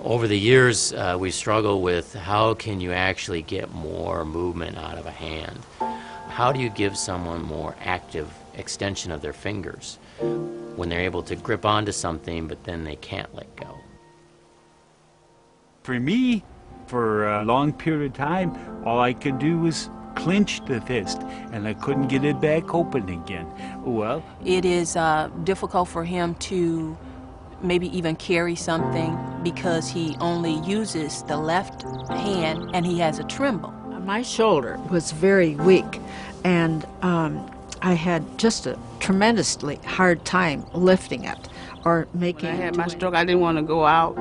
Over the years, we struggle with how can you actually get more movement out of a hand? How do you give someone more active extension of their fingers when they're able to grip onto something but then they can't let go? For me, for a long period of time, all I could do was clench the fist, and I couldn't get it back open again. Well, it is difficult for him to maybe even carry something because he only uses the left hand and he has a tremble. My shoulder was very weak, and I had just a tremendously hard time lifting it or making it. When I had my stroke, I didn't want to go out.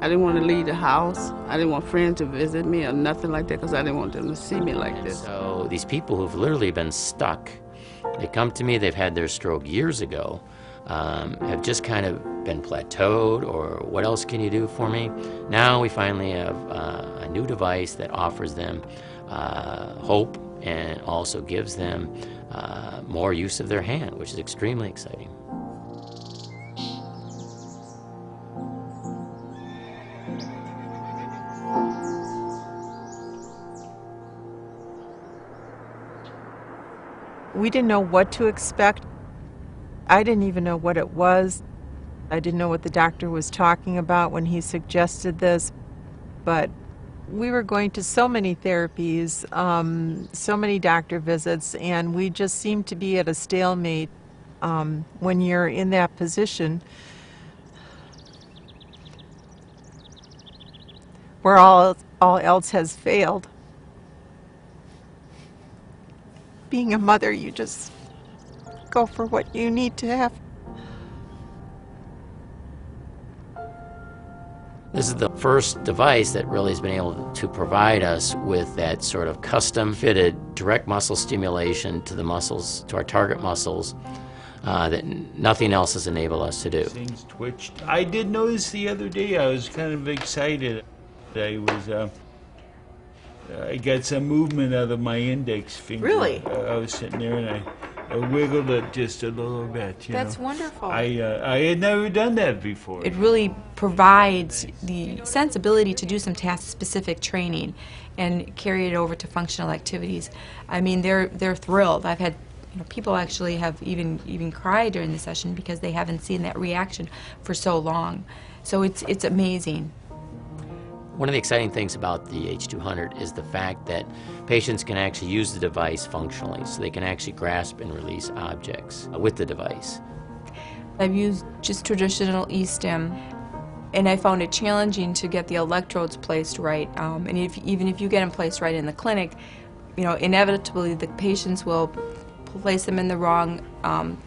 I didn't want to leave the house. I didn't want friends to visit me or nothing like that because I didn't want them to see me like this. So these people who've literally been stuck, they come to me, they've had their stroke years ago, have just kind of been plateaued, or what else can you do for me? Now we finally have a new device that offers them hope and also gives them more use of their hand, which is extremely exciting. We didn't know what to expect. I didn't even know what it was. I didn't know what the doctor was talking about when he suggested this, but we were going to so many therapies, so many doctor visits, and we just seemed to be at a stalemate when you're in that position where all else has failed. Being a mother, you just go for what you need to have. This is the first device that really has been able to provide us with that sort of custom-fitted direct muscle stimulation to the muscles, to our target muscles, that nothing else has enabled us to do. Things twitched. I did notice the other day, I was kind of excited. I got some movement out of my index finger. Really? I was sitting there and I wiggled it just a little bit. That's wonderful. I had never done that before. It really provides the sensibility to do some task-specific training and carry it over to functional activities. I mean, they're thrilled. I've had people actually have even cried during the session because they haven't seen that reaction for so long. So it's amazing. One of the exciting things about the H200 is the fact that patients can actually use the device functionally, so they can actually grasp and release objects with the device. I've used just traditional E-stim, and I found it challenging to get the electrodes placed right. And even if you get them placed right in the clinic, inevitably the patients will place them in the wrong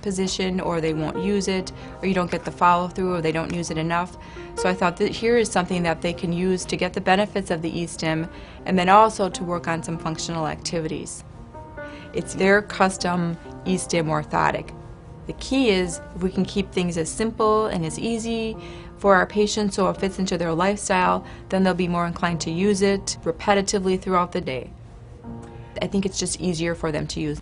position, or they won't use it, or you don't get the follow-through, or they don't use it enough. So I thought that here is something that they can use to get the benefits of the E-stim, and then also to work on some functional activities. It's their custom E-stim orthotic. The key is if we can keep things as simple and as easy for our patients so it fits into their lifestyle, then they'll be more inclined to use it repetitively throughout the day. I think it's just easier for them to use.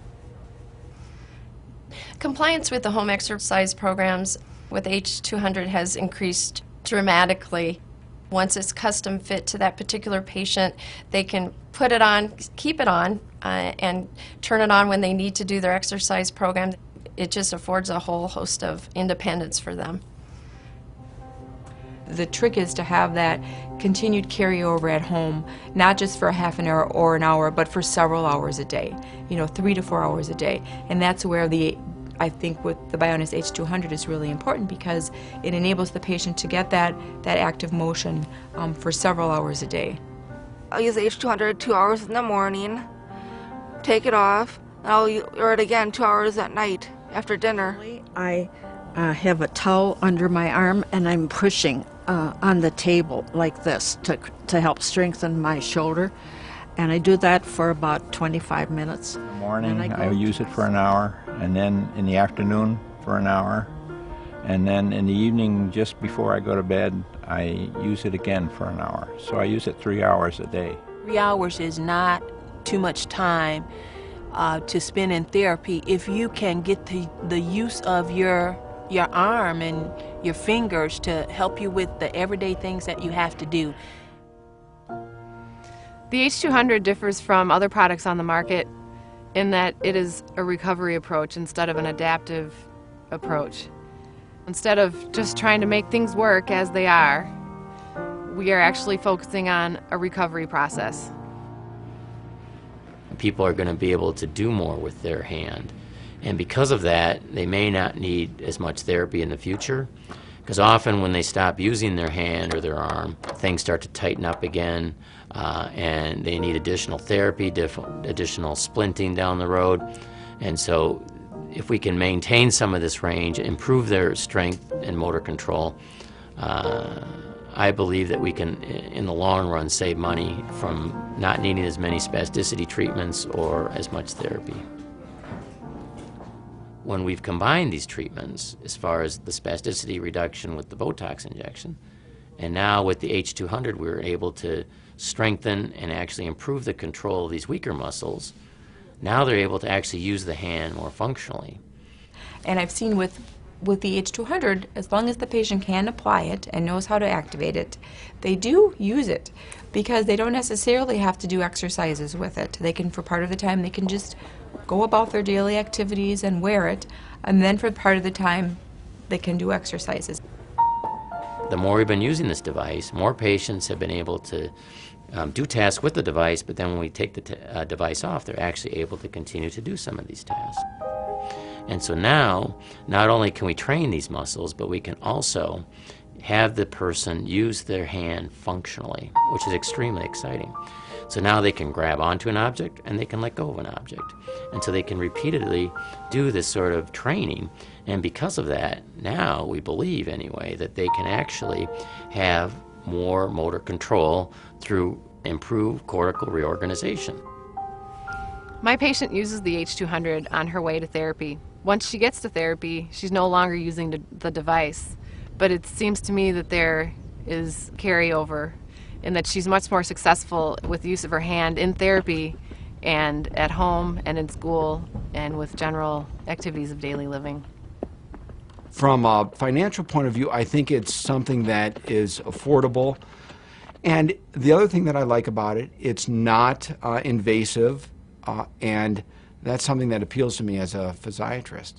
Compliance with the home exercise programs with H200 has increased dramatically. Once it's custom fit to that particular patient, they can put it on, keep it on, and turn it on when they need to do their exercise program. It just affords a whole host of independence for them. The trick is to have that continued carryover at home, not just for a half an hour or an hour, but for several hours a day, 3 to 4 hours a day. And that's where I think with the Bionis H200 is really important, because it enables the patient to get that active motion for several hours a day. I'll use the H200 2 hours in the morning, take it off, and I'll use it again 2 hours at night after dinner. I have a towel under my arm, and I'm pushing on the table like this to help strengthen my shoulder. And I do that for about 25 minutes. In the morning, I use it for an hour, and then in the afternoon for an hour, and then in the evening, just before I go to bed, I use it again for an hour. So I use it 3 hours a day. 3 hours is not too much time to spend in therapy if you can get the use of your arm and your fingers to help you with the everyday things that you have to do. The H200 differs from other products on the market in that it is a recovery approach instead of an adaptive approach. Instead of just trying to make things work as they are, we are actually focusing on a recovery process. People are going to be able to do more with their hand. And because of that, they may not need as much therapy in the future, because often when they stop using their hand or their arm, things start to tighten up again, and they need additional therapy, additional splinting down the road. And so if we can maintain some of this range, improve their strength and motor control, I believe that we can, in the long run, save money from not needing as many spasticity treatments or as much therapy. When we've combined these treatments, as far as the spasticity reduction with the Botox injection, and now with the H200, we're able to strengthen and actually improve the control of these weaker muscles. Now they're able to actually use the hand more functionally. And I've seen with the H200, as long as the patient can apply it and knows how to activate it, they do use it because they don't necessarily have to do exercises with it. They can, for part of the time, they can just go about their daily activities and wear it, and then for part of the time, they can do exercises. The more we've been using this device, more patients have been able to do tasks with the device, but then when we take the device off, they're actually able to continue to do some of these tasks. And so now, not only can we train these muscles, but we can also have the person use their hand functionally, which is extremely exciting. So now they can grab onto an object and they can let go of an object. And so they can repeatedly do this sort of training. And because of that, now we believe anyway that they can actually have more motor control through improved cortical reorganization. My patient uses the H200 on her way to therapy. Once she gets to therapy, she's no longer using the device. But it seems to me that there is carryover in that she's much more successful with the use of her hand in therapy and at home and in school and with general activities of daily living. From a financial point of view, I think it's something that is affordable. And the other thing that I like about it, it's not invasive, and that's something that appeals to me as a physiatrist.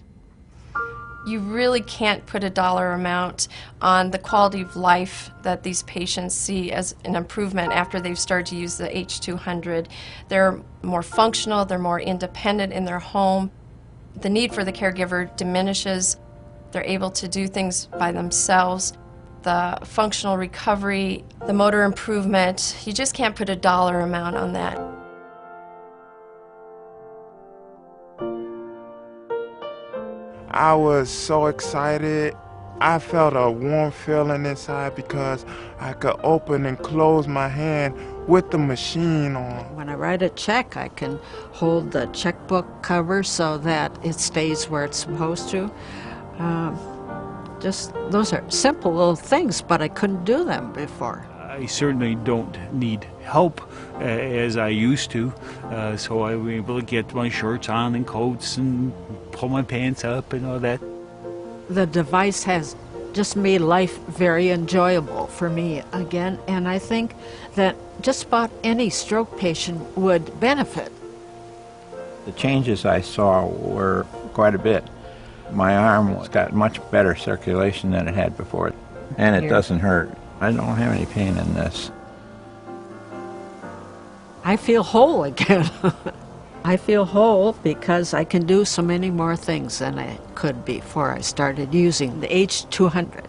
You really can't put a dollar amount on the quality of life that these patients see as an improvement after they've started to use the H200. They're more functional, they're more independent in their home. The need for the caregiver diminishes. They're able to do things by themselves. The functional recovery, the motor improvement, you just can't put a dollar amount on that. I was so excited. I felt a warm feeling inside because I could open and close my hand with the machine on. When I write a check, I can hold the checkbook cover so that it stays where it's supposed to. Just those are simple little things, but I couldn't do them before. I certainly don't need help as I used to, so I was able to get my shirts on and coats and pull my pants up and all that. The device has just made life very enjoyable for me again, and I think that just about any stroke patient would benefit. The changes I saw were quite a bit. My arm got much better circulation than it had before, and it doesn't hurt. I don't have any pain in this. I feel whole again. I feel whole because I can do so many more things than I could before I started using the H200.